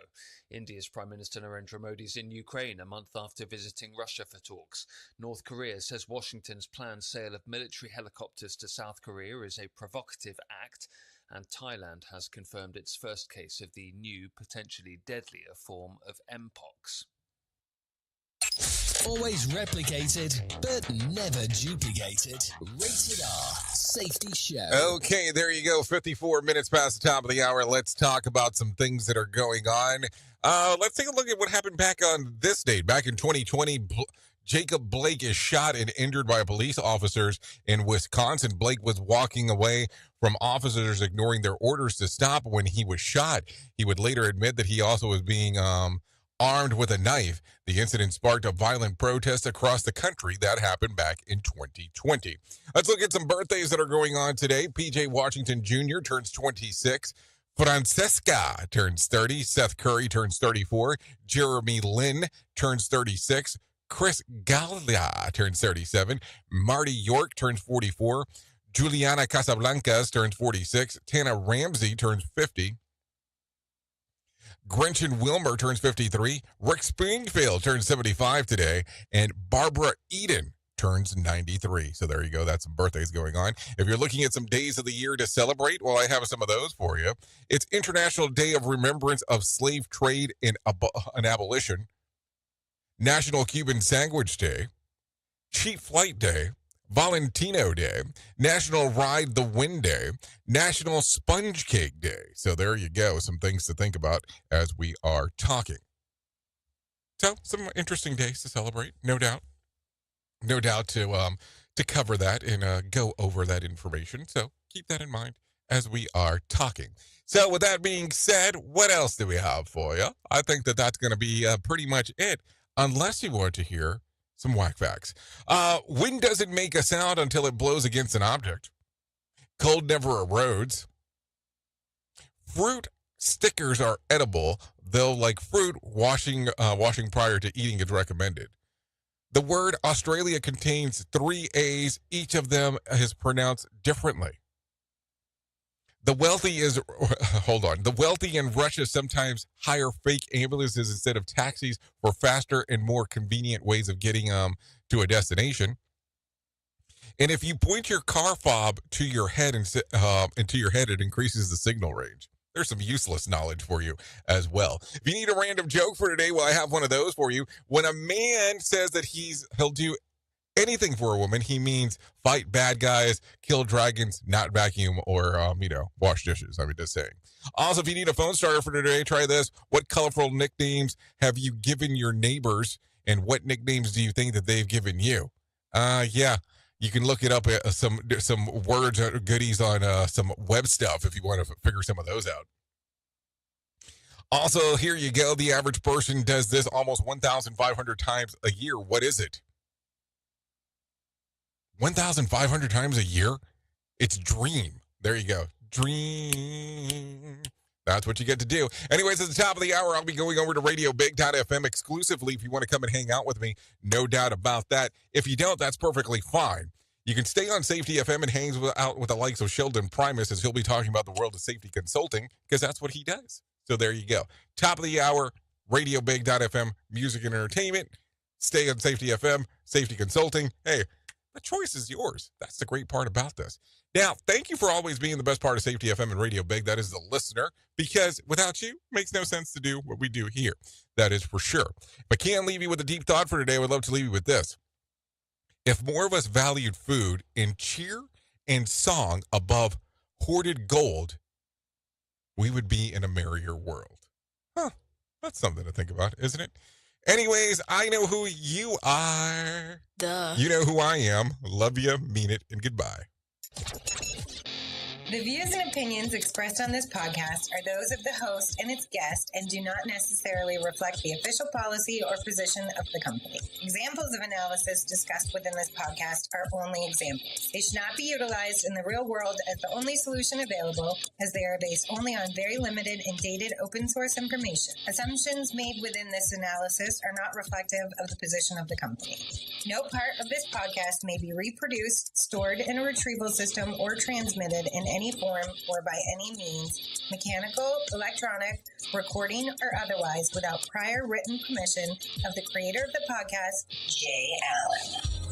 India's Prime Minister Narendra Modi is in Ukraine a month after visiting Russia for talks. North Korea says Washington's planned sale of military helicopters to South Korea is a provocative act, and Thailand has confirmed its first case of the new, potentially deadlier form of Mpox. Always replicated, but never duplicated. Rated R Safety Show. Okay, there you go. 54 minutes past the top of the hour. Let's talk about some things that are going on. Let's take a look at what happened back on this date. Back in 2020, Jacob Blake is shot and injured by police officers in Wisconsin. Blake was walking away from officers ignoring their orders to stop when he was shot. He would later admit that he also was being armed with a knife. The incident sparked a violent protest across the country that happened back in 2020. Let's look at some birthdays that are going on today. PJ Washington Jr. turns 26. Francesca turns 30. Seth Curry turns 34. Jeremy Lin turns 36. Chris Galia turns 37. Marty York turns 44. Juliana Casablancas turns 46. Tana Ramsey turns 50. Gretchen Wilmer turns 53. Rick Springfield turns 75 today. And Barbara Eden turns 93. So there you go. That's some birthdays going on. If you're looking at some days of the year to celebrate, well, I have some of those for you. It's International Day of Remembrance of Slave Trade and Abolition. National Cuban Sandwich Day. Cheap Flight Day. Valentino Day, National Ride the Wind Day, National Sponge Cake Day. So there you go. Some things to think about as we are talking. So some interesting days to celebrate, no doubt. No doubt to cover that and go over that information. So keep that in mind as we are talking. So with that being said, what else do we have for you? I think that that's going to be pretty much it, unless you want to hear some whack facts. Wind doesn't make a sound until it blows against an object. Cold never erodes. Fruit stickers are edible, though like fruit, washing prior to eating is recommended. The word Australia contains 3 A's. Each of them is pronounced differently. The wealthy in Russia sometimes hire fake ambulances instead of taxis for faster and more convenient ways of getting to a destination. And if you point your car fob to your head it increases the signal range. There's some useless knowledge for you as well. If you need a random joke for today, well, I have one of those for you. When a man says that he'll do anything for a woman, he means fight bad guys, kill dragons, not vacuum, or, wash dishes. I mean, just saying. Also, if you need a phone starter for today, try this. What colorful nicknames have you given your neighbors, and what nicknames do you think that they've given you? Yeah, you can look it up at some words or goodies on some web stuff if you want to figure some of those out. Also, here you go. The average person does this almost 1,500 times a year. What is it? 1,500 times a year? It's dream. There you go. Dream. That's what you get to do. Anyways, at the top of the hour, I'll be going over to RadioBig.fm exclusively if you want to come and hang out with me. No doubt about that. If you don't, that's perfectly fine. You can stay on Safety FM and hang out with the likes of Sheldon Primus as he'll be talking about the world of safety consulting because that's what he does. So there you go. Top of the hour, RadioBig.fm, music and entertainment. Stay on Safety FM, safety consulting. Hey, the choice is yours. That's the great part about this. Now, thank you for always being the best part of Safety FM and Radio Big. That is the listener, because without you, it makes no sense to do what we do here. That is for sure. If I can't leave you with a deep thought for today, I would love to leave you with this. If more of us valued food in cheer and song above hoarded gold, we would be in a merrier world. Huh. That's something to think about, isn't it? Anyways, I know who you are. Duh. You know who I am. Love you, mean it, and goodbye. The views and opinions expressed on this podcast are those of the host and its guest and do not necessarily reflect the official policy or position of the company. Examples of analysis discussed within this podcast are only examples. They should not be utilized in the real world as the only solution available, as they are based only on very limited and dated open source information. Assumptions made within this analysis are not reflective of the position of the company. No part of this podcast may be reproduced, stored in a retrieval system, or transmitted in any form or by any means, mechanical, electronic, recording, or otherwise, without prior written permission of the creator of the podcast, Jay Allen.